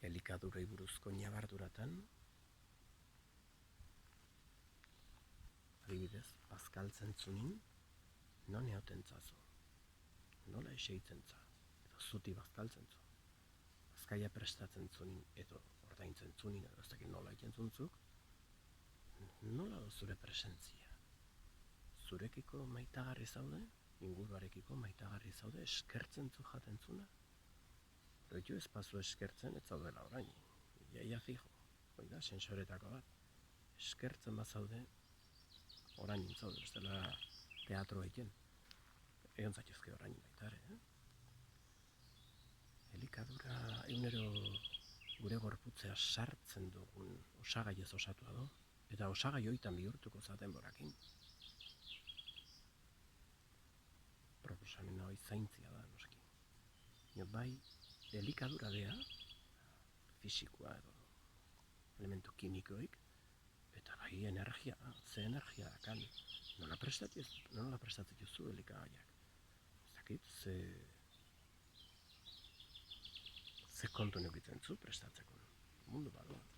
elikadurei buruzko ñabarduratan, adibidez, bazkaltzen zunin, non eoten zazu, nola eseitzen za, edo zuti bazkaltzen zu. Bazkaia prestatzen zunin, edo ordaintzen zunin, edo ez dakit nola egiten zuntzuk, nola da zure presentzia? Zurekiko maitagarri zaude, inguruarekiko maitagarri zaude, eskertzen zu jaten zuna? Roitu ez pazu eskertzen, ez zaudela orain. Iaia fijo, hoi da, sensoretako bat. Eskertzen bazaude, orain intzaude, bestela teatro egiten. Egon zaituzke orain baita ere, Elikadura egunero gure gorputzea sartzen dugun osagaiez osatua do, eta osagai hoitan bihurtuko zaten borakin. Proposamena hoi zaintzia da, noski. Bai, elikadura dea, fisikoa edo elementu kimikoik, eta bai energia, ze energia dakan. Nola prestatzen duzu elikagaiak? Ez dakit, ze kontu neukitzen zu prestatzeko. Mundu badu.